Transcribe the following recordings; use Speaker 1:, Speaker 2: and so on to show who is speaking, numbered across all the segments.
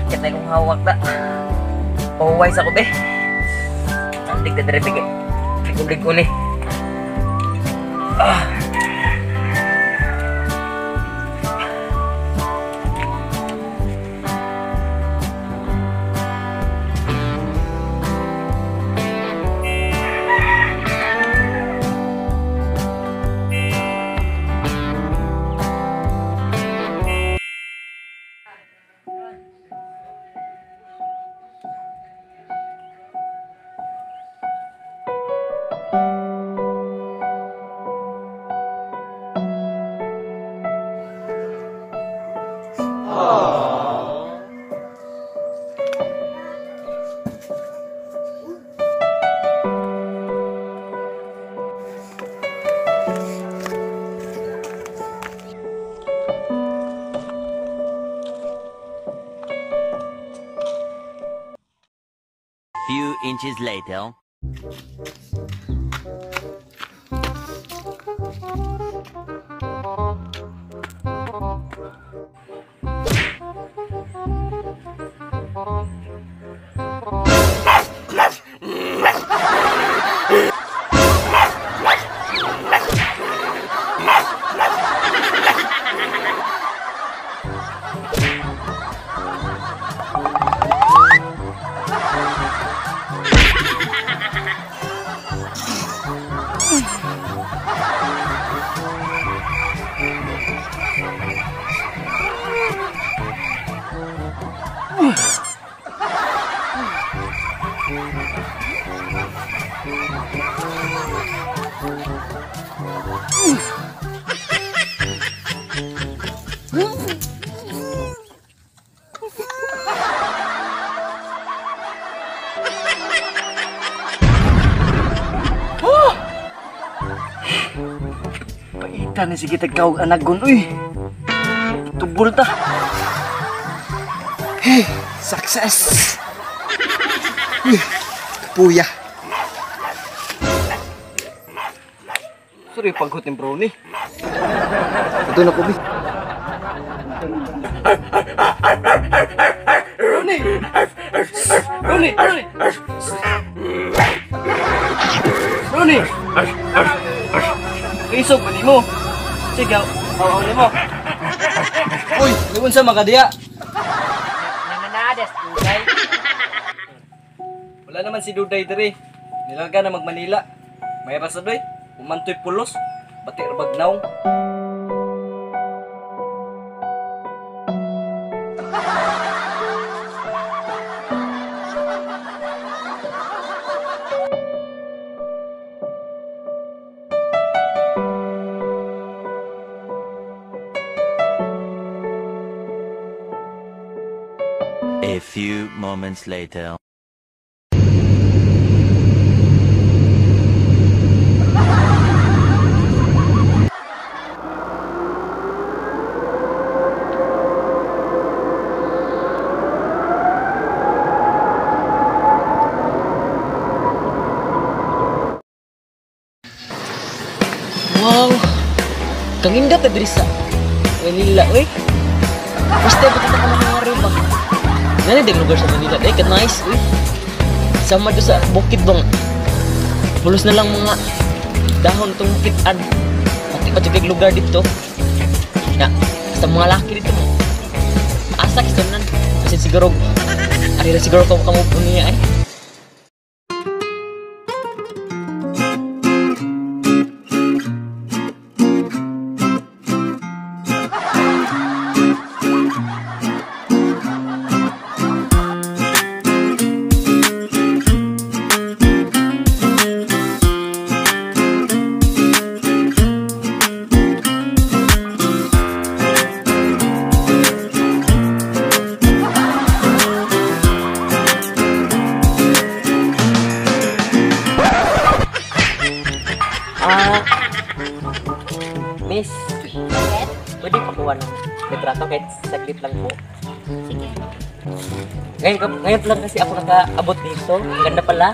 Speaker 1: Sakit na yung hawak na. Pahuway sa ko be. Andig na daripig eh. Lig ko ni.
Speaker 2: Few inches later.
Speaker 1: Paitan ni sige tagkawag anagon uy. Tubol ta.
Speaker 3: Hey, success. Puya.
Speaker 1: Sorry pagkot ni brownie.
Speaker 3: Ito na ko bi.
Speaker 1: Brownie. Brownie, brownie. Brownie. Isog pa mo. Sige, aw mo. Uy, liwan sa makadiya.
Speaker 4: Nananadas, Duday.
Speaker 1: Wala naman si Duday diri. Nilaga na mag-Manila. May rasa doy. Umantoy pulos. Bati bagnaw.
Speaker 2: A few moments later.
Speaker 1: Wow. Kanginda ta diri sa Manila, oy. Basta ba kita ka mga ba? Nani ding lugar sa Manila, day ka nice, uy. Sama do sa bukid bang. Pulos na lang mga dahon tong bukitan. Pati kay lugar dito. Ya, basta mga laki dito mo. Asa kistonan. Kasi siguro ari ra siguro ko kamu punya ay. Ah, Miss, pwede pakuha ng litrato kahit saglit lang po.
Speaker 5: Sige.
Speaker 1: Ngayon lang kasi ako nakaabot dito. Ang ganda pala.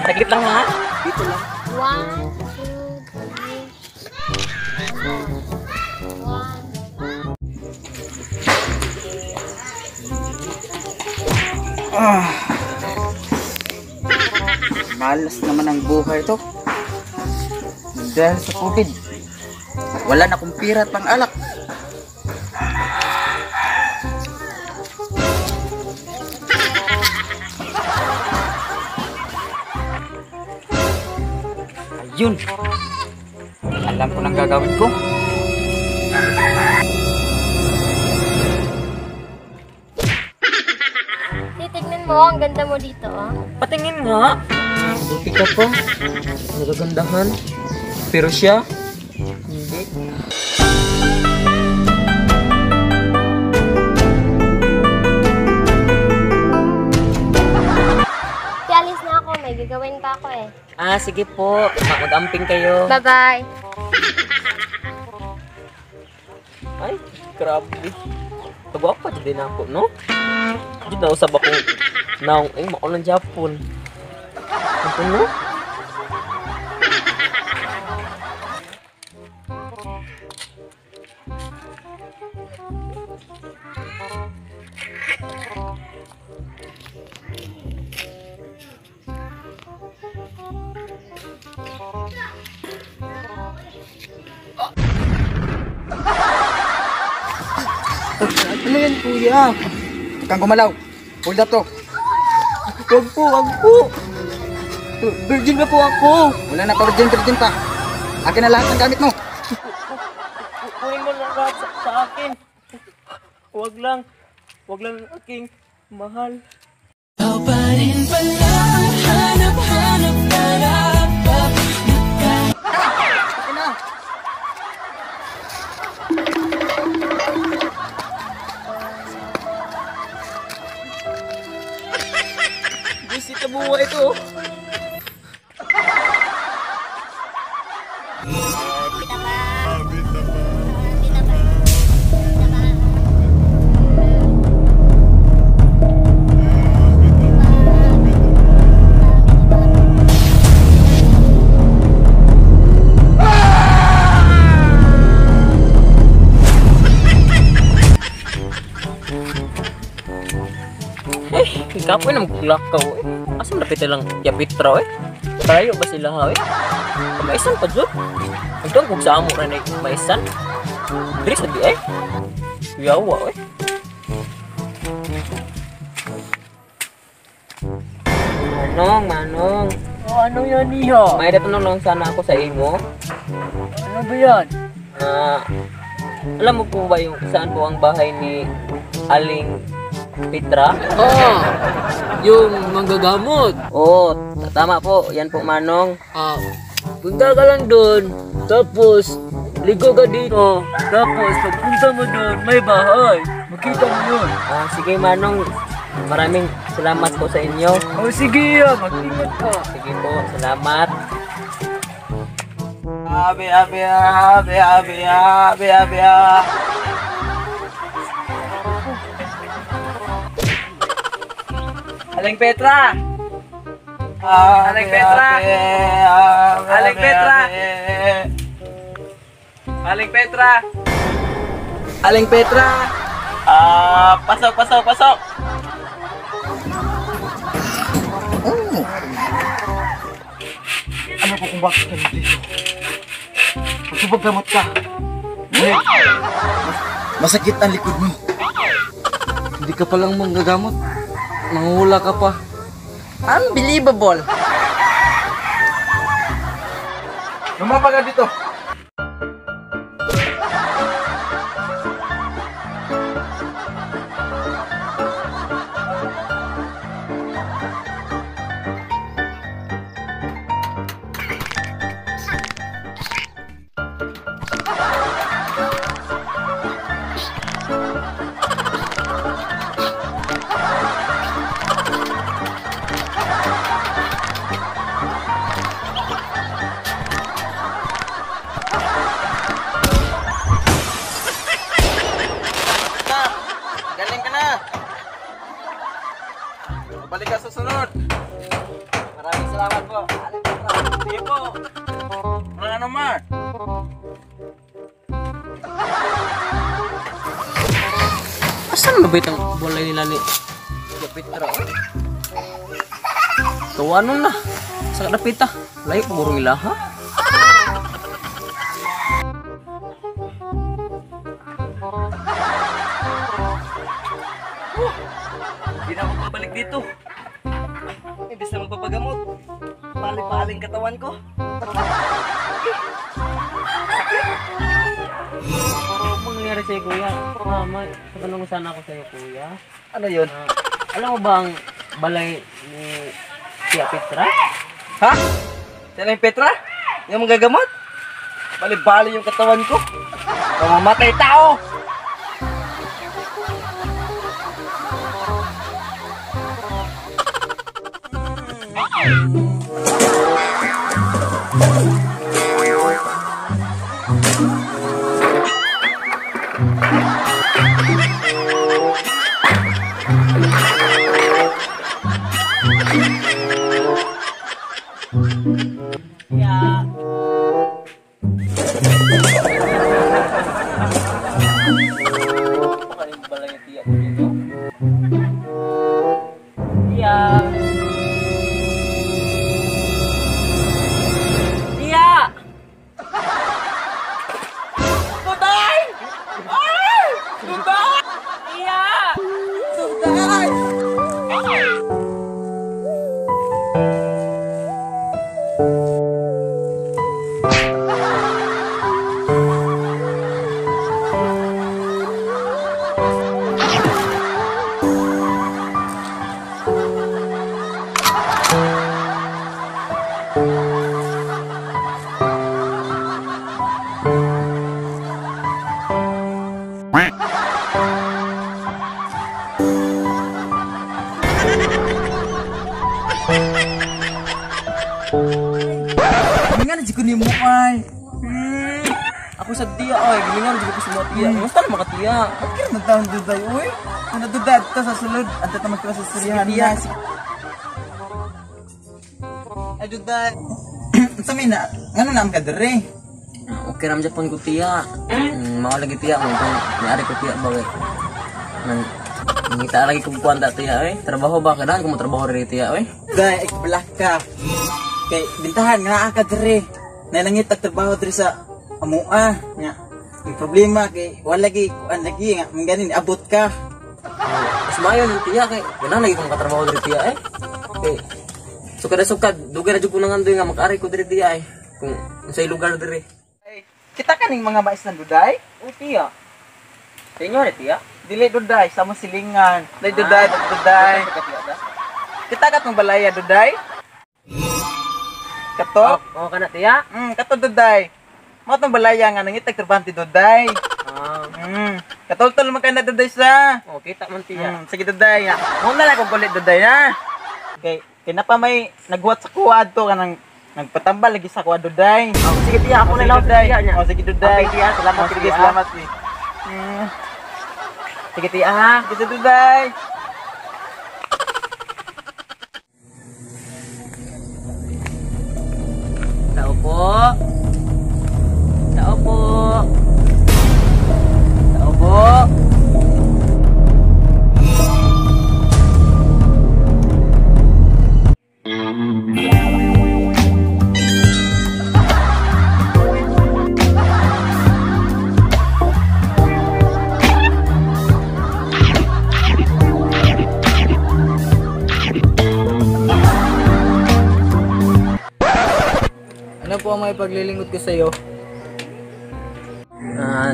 Speaker 1: Saglit lang ha. Dito lang.
Speaker 5: 1, 2, 3. 1.
Speaker 3: Malas naman ang buhay to. Dahil sa COVID. Wala na akong pira at pang alak. Ayun. Alam ko nang gagawin ko.
Speaker 5: Titignan mo, ang ganda mo dito.
Speaker 1: Patingin nga. Buti ka pa. Nagagandahan. Pero siya, hindi.
Speaker 5: Alis na ako, may gagawin pa ako eh.
Speaker 1: Ah, sige po. Mag-amping kayo.
Speaker 5: Bye-bye.
Speaker 1: Ay, grabe. Pagwapa din ako, no? Hindi na usab ako naong mao ng Japon. Ito, no?
Speaker 3: Ano yan, kuya? Kang gumalaw. Hold up to.
Speaker 1: Wag po, wag po. Virgin na po ako.
Speaker 3: Wala na pa virgin pa. Akin na lahat ng gamit mo.
Speaker 1: Kunin mo lang lahat sa akin. Wag lang. Wag lang aking mahal.
Speaker 3: Akin na.
Speaker 1: Visit na buhay ito. Kapoy na maglakaw eh. Asa napit lang yapitra eh. Tayo ba sila ha eh? Maisan pa dyan. Hanggang kung sa amo rin eh. Maisan. Diri sa di eh. Yawa eh. Manong.
Speaker 4: Oh, ano yan niya?
Speaker 1: May datanong lang sana ako sa imo.
Speaker 4: Ano ba yan?
Speaker 1: Alam mo po ba yung saan po ang bahay ni Aling Petra?
Speaker 6: Ah, yung manggagamot.
Speaker 1: Oo, tama po. Yan po, Manong.
Speaker 6: Ah, punta ka lang doon. Tapos, ligo ka dito. Tapos, pagpunta mo doon, may bahay. Makita mo yun.
Speaker 1: Sige, Manong. Maraming salamat po sa inyo.
Speaker 6: Oh, sige, mag-ingat ka.
Speaker 1: Sige po, salamat.
Speaker 3: Abi.
Speaker 4: Aling Petra! Aling Petra! Aling Petra! Aling Petra!
Speaker 3: Aling Petra.
Speaker 4: Pasok!
Speaker 3: Ano po kung bakit ka dito? Magpapaggamot ka. Masakit ang likod mo. Hindi ka palang manggagamot. Manghula ka pa. Unbelievable! Lumapa ka dito. Wala naman.
Speaker 1: Asan na ba itong balay nila ni Tia Petra? Tawanon na. Sa kadapita. Layo pa gurong ila, ha?
Speaker 3: Hindi na ako babalik dito. Ibig na magpapagamot. Pali-paling katawan ko.
Speaker 1: Ano mangyayari sa'yo, kuya? Tatanong sana ako sa'yo, kuya.
Speaker 3: Ano yun?
Speaker 1: Alam mo ba ang balay ni Tia Petra?
Speaker 3: Ha? Yan ang Petra? Yung magagamot? Bali-bali yung katawan ko. Mamamatay tao!
Speaker 1: Ya. Bukan yung balay ni Tia dito. Tia. Tia! Tuday! Ay! Tuday! Tia! Tuday!
Speaker 3: Gilingan na ni mo ay. Ako sa tiya ay, gilingan na ko sa mga tiya. Musta na mga tiya? Bakit nagtawang duday, uy? Kung naduday ito sa sulod, at ito magkala sa surihan niya. Ay, duday. Sabi na, ano na ang kadere?
Speaker 1: Okay ram Japon ko tiya. Mau lagi tiya kung niari ko tiya bagay. Ngita lagi kung kuanta tiya Trabaho ba ka ko mo trabaho rin tiya
Speaker 3: Duday, ikbalak ka. Kay bintahan nga ka dere. Nailangit ang trabaho dere sa amua. Nga. Yung problema kay wala lagi kuan lagi nga mangganin abot ka.
Speaker 1: Mas mayo ng tiya kay wala lagi kong katrabaho rin tiya Okay. Sukad dugay na jud ko nangandoy nga mag-ari ko diri tiya kung sa lugar diri.
Speaker 3: Kita kaning mga mais na duday?
Speaker 1: O tiya. Sa inyo rin tiya?
Speaker 3: Dili duday, sa mo silingan. Dili duday, duday. Kita katong balaya duday? Kato?
Speaker 1: Oo ka na tiya?
Speaker 3: Kato duday. Mo tong balaya nga nangitag trabante duday. Katol-tol man ka na duday sa.
Speaker 1: O kita man tiya.
Speaker 3: Sige duday nga. Mo na lang kung kulit duday na. Okay, kinapa may nagwat sa kuwad to kanang nagpatambal lagi sa kuwad duday.
Speaker 1: Sige tiya, ako na lang tiya niya.
Speaker 3: Sige duday.
Speaker 1: Okay tiya, salamat
Speaker 3: Sige,
Speaker 1: tiya.
Speaker 3: salamat.
Speaker 1: Sige tiya ha.
Speaker 3: Sige duday.
Speaker 1: Tao po. Tao po. Tao po.
Speaker 3: Ano po ang may paglilingkod ko sa iyo?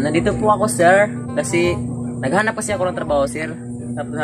Speaker 1: Nandito po ako, sir, kasi naghanap kasi ako ng trabaho, sir. Tapos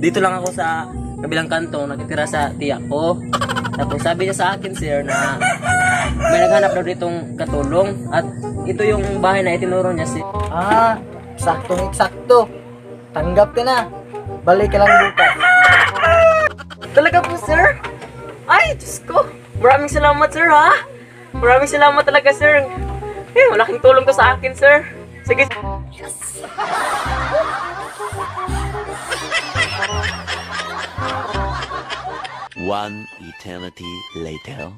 Speaker 1: dito lang ako sa kabilang kanto, nakitira sa tiya ko. Tapos sabi niya sa akin, sir, na may naghanap daw ditong katulong at ito yung bahay na itinuro niya, sir.
Speaker 3: Saktong-eksakto. Tanggap ka na. Balik ka lang bukas.
Speaker 1: Talaga po, sir? Ay, Diyos ko. Maraming salamat, sir, ha? Maraming salamat talaga, sir. Malaking tulong to sa akin, sir. Sige. Yes!
Speaker 2: One eternity later.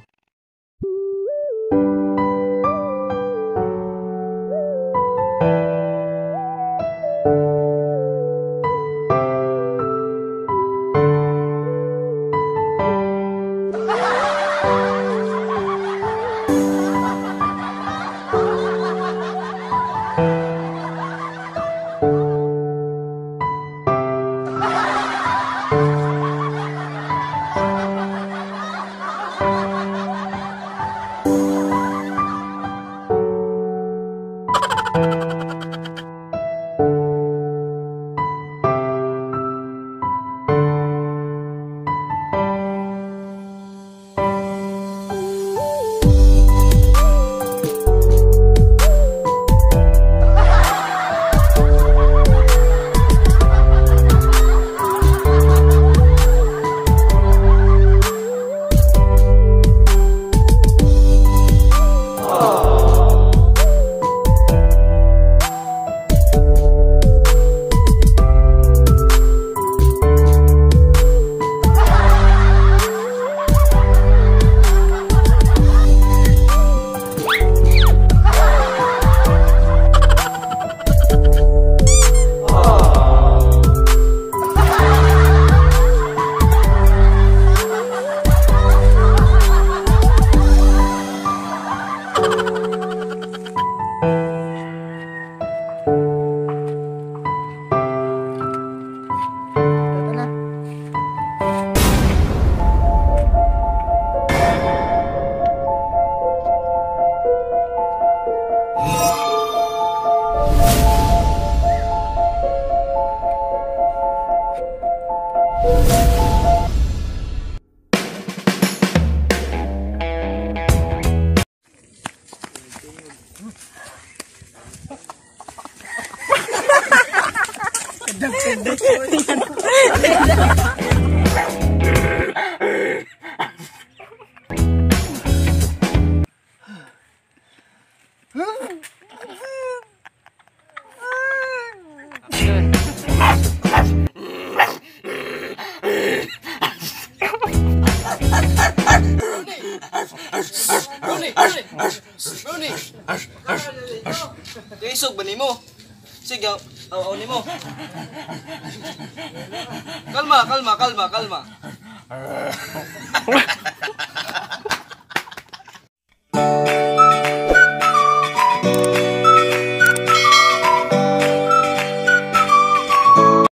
Speaker 7: Isog ba nimo? Sige, aw nimo. Kalma.